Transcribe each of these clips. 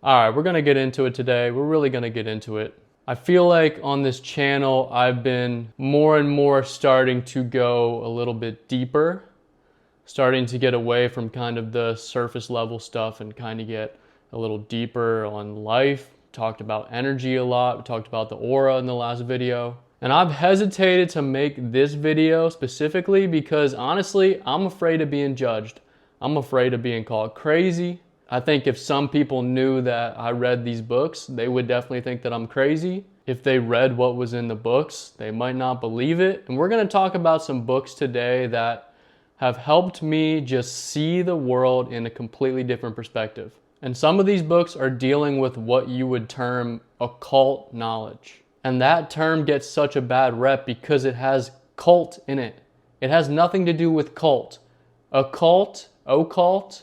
Alright, we're going to get into it today. We're really going to get into it. I feel like on this channel, I've been more and more starting to go a little bit deeper, starting to get away from kind of the surface level stuff and kind of get a little deeper on life. Talked about energy a lot. We talked about the aura in the last video. And I've hesitated to make this video specifically because honestly, I'm afraid of being judged. I'm afraid of being called crazy. I think if some people knew that I read these books, they would definitely think that I'm crazy. If they read what was in the books, they might not believe it. And we're going to talk about some books today that have helped me just see the world in a completely different perspective. And some of these books are dealing with what you would term occult knowledge. And that term gets such a bad rep because it has cult in it. It has nothing to do with cult. Occult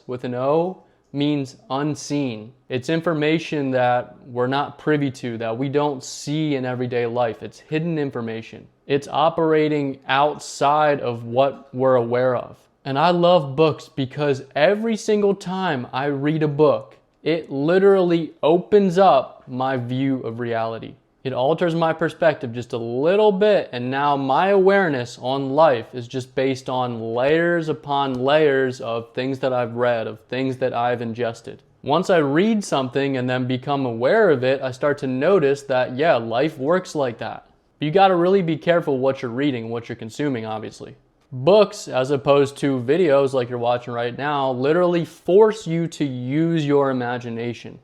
with an O, means unseen. It's information that we're not privy to, that we don't see in everyday life. It's hidden information. It's operating outside of what we're aware of. And I love books because every single time I read a book, it literally opens up my view of reality. It alters my perspective just a little bit, and now my awareness on life is just based on layers upon layers of things that I've read, of things that I've ingested. Once I read something and then become aware of it, I start to notice that, yeah, life works like that. But you gotta really be careful what you're reading, what you're consuming, obviously. Books, as opposed to videos like you're watching right now, literally force you to use your imagination.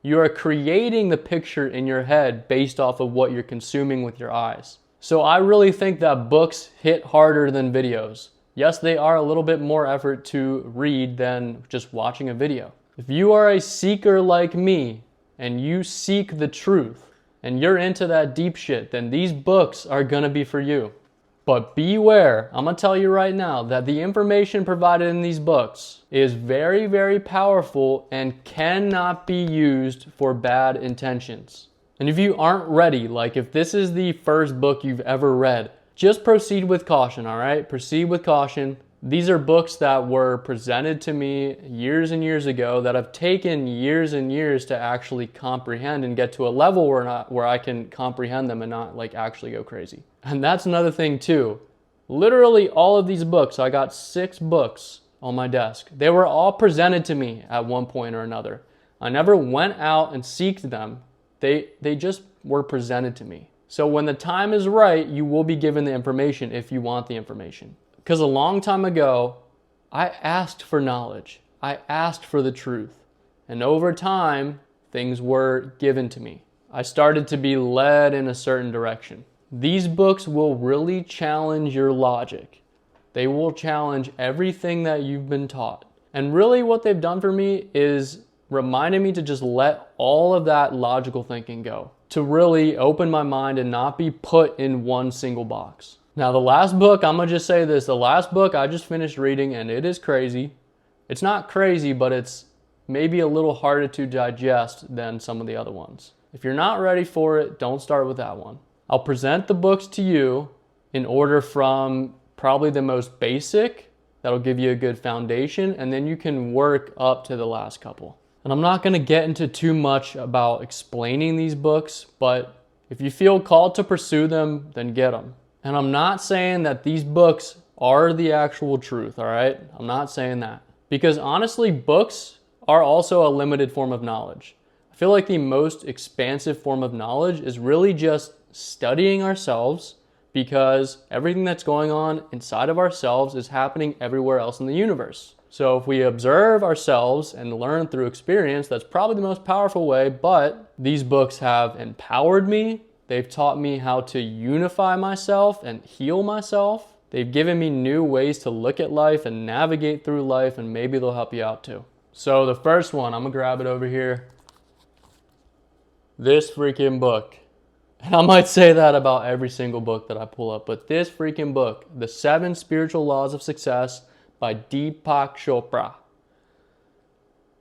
You are creating the picture in your head based off of what you're consuming with your eyes. So I really think that books hit harder than videos. Yes, they are a little bit more effort to read than just watching a video. If you are a seeker like me and you seek the truth and you're into that deep shit, then these books are gonna be for you. But beware, I'm gonna tell you right now that the information provided in these books is very, very powerful and cannot be used for bad intentions. And if you aren't ready, like if this is the first book you've ever read, just proceed with caution, all right? Proceed with caution. These are books that were presented to me years and years ago that have taken years and years to actually comprehend and get to a level where I can comprehend them and not like actually go crazy. And that's another thing too. Literally all of these books, I got 6 books on my desk. They were all presented to me at one point or another. I never went out and sought them. They just were presented to me. So when the time is right, you will be given the information if you want the information. Because a long time ago, I asked for knowledge. I asked for the truth. And over time, things were given to me. I started to be led in a certain direction. These books will really challenge your logic. They will challenge everything that you've been taught. And really what they've done for me is reminded me to just let all of that logical thinking go. To really open my mind and not be put in one single box. Now the last book, I'm gonna just say this, the last book I just finished reading and it is crazy. It's not crazy, but it's maybe a little harder to digest than some of the other ones. If you're not ready for it, don't start with that one. I'll present the books to you in order from probably the most basic, that'll give you a good foundation, and then you can work up to the last couple. And I'm not gonna get into too much about explaining these books, but if you feel called to pursue them, then get them. And I'm not saying that these books are the actual truth, all right? I'm not saying that. Because honestly, books are also a limited form of knowledge. I feel like the most expansive form of knowledge is really just studying ourselves, because everything that's going on inside of ourselves is happening everywhere else in the universe. So if we observe ourselves and learn through experience, that's probably the most powerful way, but these books have empowered me. They've taught me how to unify myself and heal myself. They've given me new ways to look at life and navigate through life, and maybe they'll help you out too. So the first one, I'm gonna grab it over here. This freaking book. And I might say that about every single book that I pull up, but this freaking book, The 7 Spiritual Laws of Success by Deepak Chopra.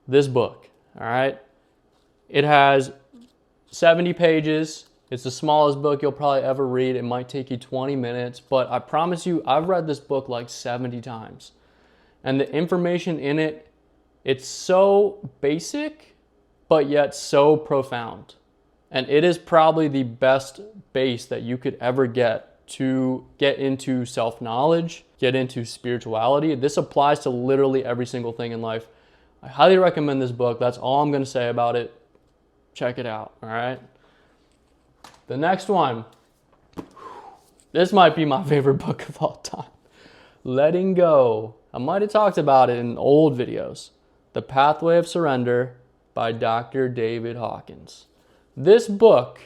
This book, all right? It has 70 pages. It's the smallest book you'll probably ever read. It might take you 20 minutes, but I promise you, I've read this book like 70 times. And the information in it, it's so basic, but yet so profound. And it is probably the best base that you could ever get to get into self-knowledge, get into spirituality. This applies to literally every single thing in life. I highly recommend this book. That's all I'm going to say about it. Check it out, all right? The next one. This might be my favorite book of all time. Letting Go. I might have talked about it in old videos. The Pathway of Surrender by Dr. David Hawkins. This book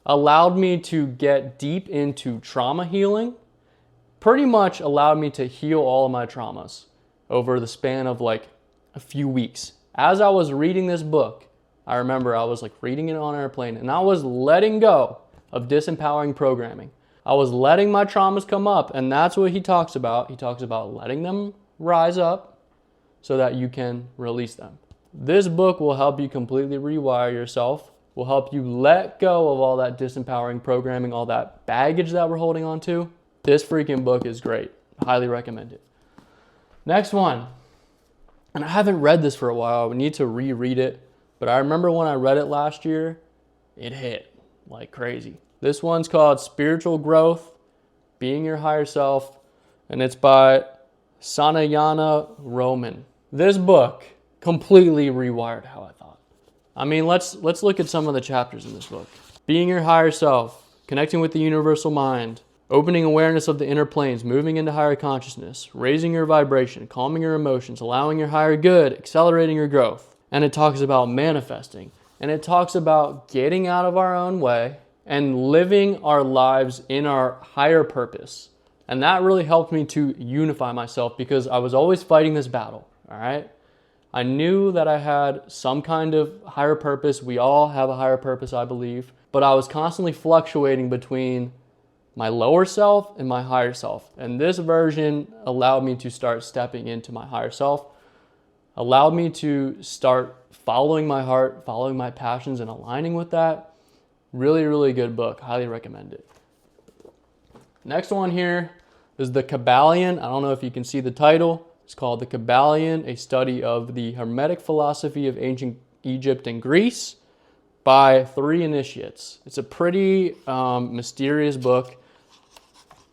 allowed me to get deep into trauma healing. Pretty much allowed me to heal all of my traumas over the span of like a few weeks. As I was reading this book, I remember I was like reading it on an airplane and I was letting go of disempowering programming. I was letting my traumas come up, and that's what he talks about. He talks about letting them rise up so that you can release them. This book will help you completely rewire yourself, will help you let go of all that disempowering programming, all that baggage that we're holding on to. This freaking book is great. Highly recommend it. Next one. And I haven't read this for a while. I need to reread it. But I remember when I read it last year, it hit like crazy. This one's called Spiritual Growth, Being Your Higher Self, and it's by Sanaya Roman. This book completely rewired how I thought. I mean, let's look at some of the chapters in this book. Being your higher self, connecting with the universal mind, opening awareness of the inner planes, moving into higher consciousness, raising your vibration, calming your emotions, allowing your higher good, accelerating your growth. And it talks about manifesting, and it talks about getting out of our own way and living our lives in our higher purpose. And that really helped me to unify myself because I was always fighting this battle, all right? I knew that I had some kind of higher purpose. We all have a higher purpose, I believe. But I was constantly fluctuating between my lower self and my higher self. And this version allowed me to start stepping into my higher self, allowed me to start following my heart, following my passions, and aligning with that. Really, really good book. Highly recommend it. Next one here is the Kybalion. I don't know if you can see the title. It's called the Kybalion, a study of the Hermetic philosophy of ancient Egypt and Greece by 3 initiates. It's a pretty mysterious book.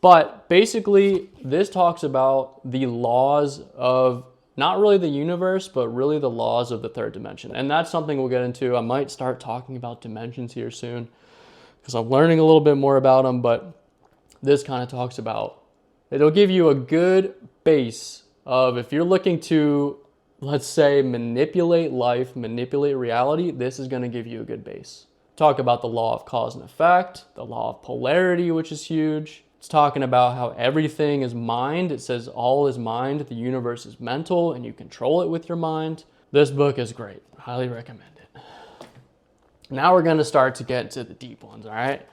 But basically, this talks about the laws of not really the universe, but really the laws of the 3rd dimension. And that's something we'll get into. I might start talking about dimensions here soon because I'm learning a little bit more about them. But this kind of talks about, it'll give you a good base of if you're looking to, let's say, manipulate life, manipulate reality, this is going to give you a good base. Talk about the law of cause and effect, the law of polarity, which is huge. It's talking about how everything is mind. It says all is mind. The universe is mental and you control it with your mind. This book is great. Highly recommend it. Now we're going to start to get to the deep ones, all right?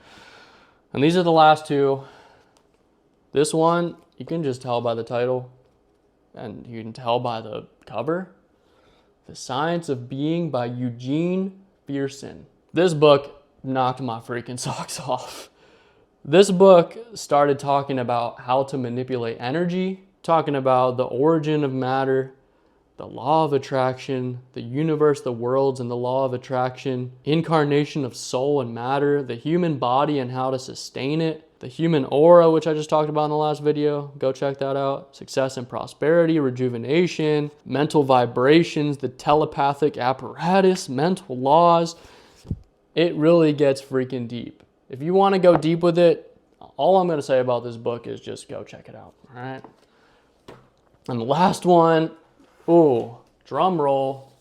And these are the last 2. This one, you can just tell by the title and you can tell by the cover. The Science of Being by Eugene Fersen. This book knocked my freaking socks off. This book started talking about how to manipulate energy, talking about the origin of matter, the law of attraction, the universe, the worlds, and the law of attraction, incarnation of soul and matter, the human body and how to sustain it, the human aura, which I just talked about in the last video. Go check that out. Success and prosperity, rejuvenation, mental vibrations, the telepathic apparatus, mental laws. It really gets freaking deep. If you want to go deep with it, all I'm going to say about this book is just go check it out, all right? And the last one, ooh, drum roll.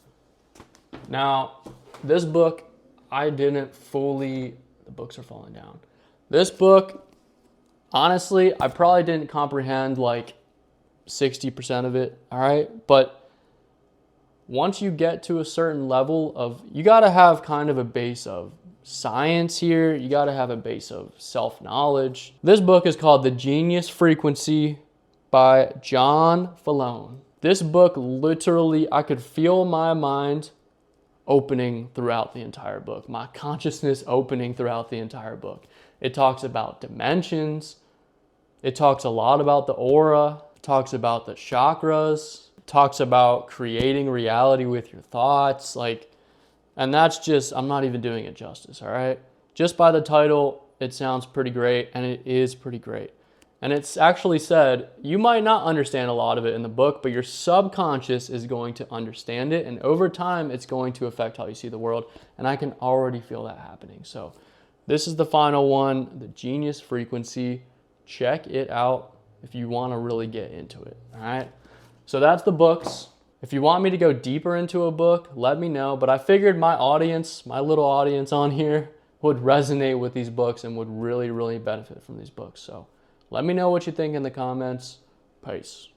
Now, this book, I didn't fully, the books are falling down. This book, honestly, I probably didn't comprehend like 60% of it, all right? But once you get to a certain level of, you got to have kind of a base of science here. You got to have a base of self-knowledge. This book is called The Genius Frequency by John Falone. This book literally, I could feel my mind opening throughout the entire book, my consciousness opening throughout the entire book. It talks about dimensions. It talks a lot about the aura. It talks about the chakras. It talks about creating reality with your thoughts. And that's just, I'm not even doing it justice, all right? Just by the title, it sounds pretty great, and it is pretty great. And it's actually said, you might not understand a lot of it in the book, but your subconscious is going to understand it, and over time, it's going to affect how you see the world, and I can already feel that happening. So this is the final one, the Genius Frequency. Check it out if you want to really get into it, all right? So that's the books. If you want me to go deeper into a book, let me know, but I figured my audience, my little audience on here, would resonate with these books and would really, really benefit from these books. So let me know what you think in the comments. Peace.